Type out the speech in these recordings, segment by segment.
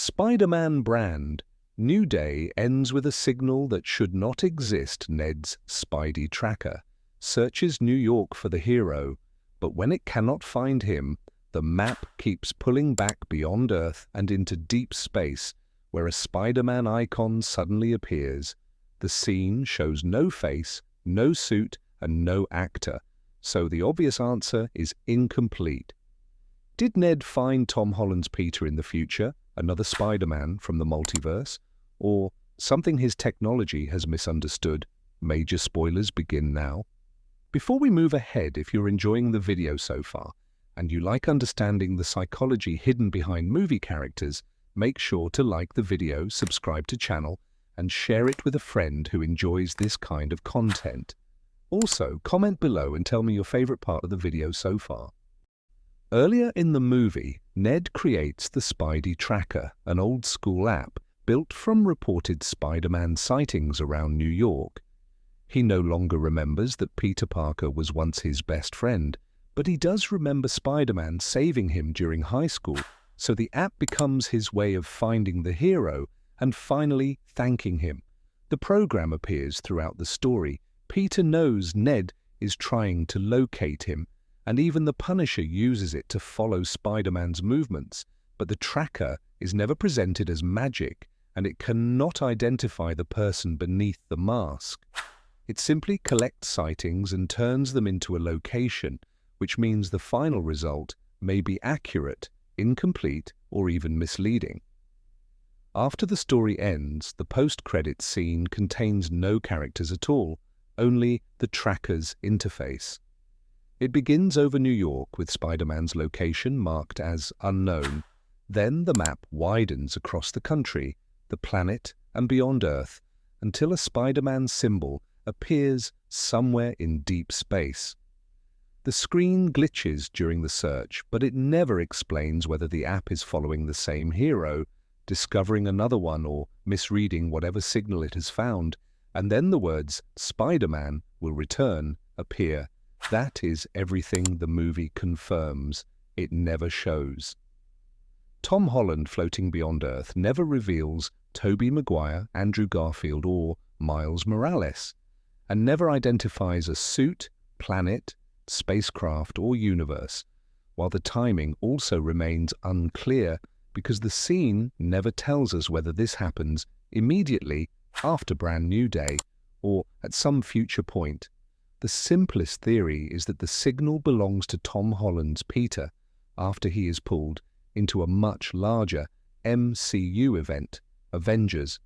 Spider-Man brand. New day ends with a signal that should not exist. Ned's Spidey Tracker searches New York for the hero, but when it cannot find him, the map keeps pulling back beyond Earth and into deep space, where a Spider-Man icon suddenly appears. The scene shows no face, no suit, and no actor, so the obvious answer is incomplete. Did Ned find Tom Holland's Peter in the future, another Spider-Man from the multiverse, or something his technology has misunderstood? Major spoilers begin now. Before we move ahead, if you're enjoying the video so far, and you like understanding the psychology hidden behind movie characters, make sure to like the video, subscribe to channel, and share it with a friend who enjoys this kind of content. Also, comment below and tell me your favorite part of the video so far. Earlier in the movie, Ned creates the Spidey Tracker, an old-school app built from reported Spider-Man sightings around New York. He no longer remembers that Peter Parker was once his best friend, but he does remember Spider-Man saving him during high school, so the app becomes his way of finding the hero and finally thanking him. The program appears throughout the story. Peter knows Ned is trying to locate him, and even the Punisher uses it to follow Spider-Man's movements, but the tracker is never presented as magic, and it cannot identify the person beneath the mask. It simply collects sightings and turns them into a location, which means the final result may be accurate, incomplete, or even misleading. After the story ends, the post-credits scene contains no characters at all, only the tracker's interface. It begins over New York with Spider-Man's location marked as unknown. Then the map widens across the country, the planet, and beyond Earth, until a Spider-Man symbol appears somewhere in deep space. The screen glitches during the search, but it never explains whether the app is following the same hero, discovering another one, or misreading whatever signal it has found, and then the words "Spider-Man will return" appear. That is everything the movie confirms. It never shows. Tom Holland floating beyond Earth never reveals Tobey Maguire, Andrew Garfield, or Miles Morales, and never identifies a suit, planet, spacecraft, or universe, while the timing also remains unclear because the scene never tells us whether this happens immediately after Brand New Day or at some future point. The simplest theory is that the signal belongs to Tom Holland's Peter after he is pulled into a much larger MCU event, Avengers.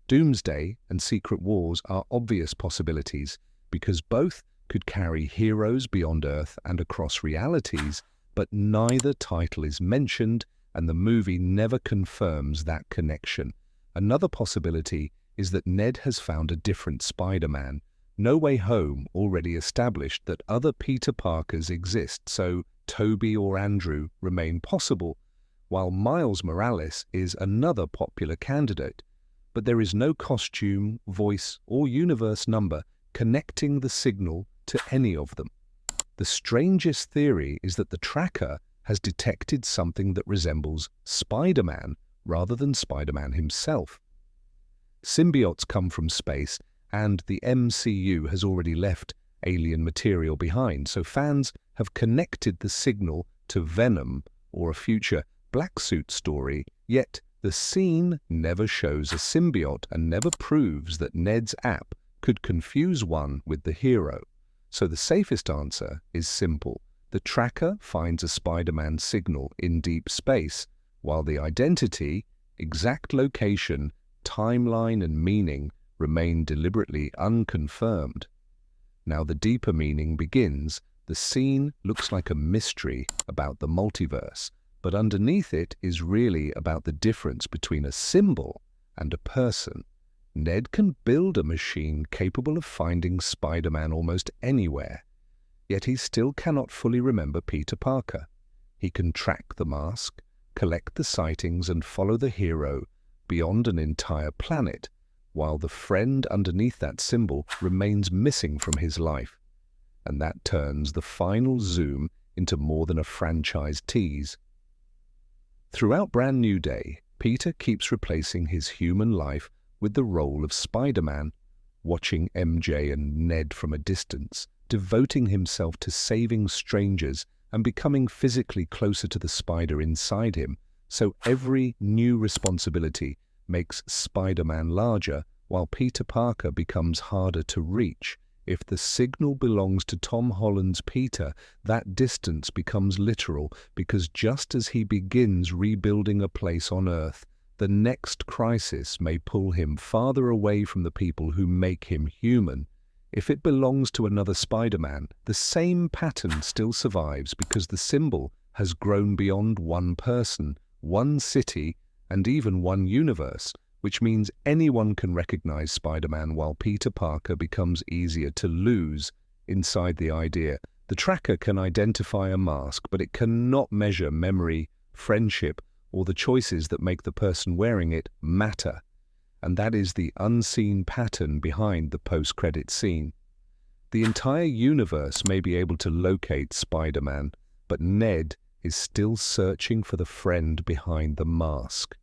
Doomsday and Secret Wars are obvious possibilities because both could carry heroes beyond Earth and across realities, but neither title is mentioned and the movie never confirms that connection. Another possibility is that Ned has found a different Spider-Man. No Way Home already established that other Peter Parkers exist, so Tobey or Andrew remain possible, while Miles Morales is another popular candidate. But there is no costume, voice, or universe number connecting the signal to any of them. The strangest theory is that the tracker has detected something that resembles Spider-Man rather than Spider-Man himself. Symbiotes come from space, and the MCU has already left alien material behind, so fans have connected the signal to Venom or a future Black Suit story, yet the scene never shows a symbiote and never proves that Ned's app could confuse one with the hero. So the safest answer is simple. The tracker finds a Spider-Man signal in deep space, while the identity, exact location, timeline, and meaning remain deliberately unconfirmed. Now the deeper meaning begins. The scene looks like a mystery about the multiverse, but underneath it is really about the difference between a symbol and a person. Ned can build a machine capable of finding Spider-Man almost anywhere, yet he still cannot fully remember Peter Parker. He can track the mask, collect the sightings, and follow the hero beyond an entire planet, while the friend underneath that symbol remains missing from his life. And that turns the final zoom into more than a franchise tease. Throughout Brand New Day, Peter keeps replacing his human life with the role of Spider-Man, watching MJ and Ned from a distance, devoting himself to saving strangers and becoming physically closer to the spider inside him. So every new responsibility makes Spider-Man larger, while Peter Parker becomes harder to reach. If the signal belongs to Tom Holland's Peter, that distance becomes literal, because just as he begins rebuilding a place on Earth, the next crisis may pull him farther away from the people who make him human. If it belongs to another Spider-Man, the same pattern still survives because the symbol has grown beyond one person, one city, and even one universe, which means anyone can recognize Spider-Man, while Peter Parker becomes easier to lose inside the idea. The tracker can identify a mask, but it cannot measure memory, friendship, or the choices that make the person wearing it matter. And that is the unseen pattern behind the post-credit scene. The entire universe may be able to locate Spider-Man, but Ned is still searching for the friend behind the mask.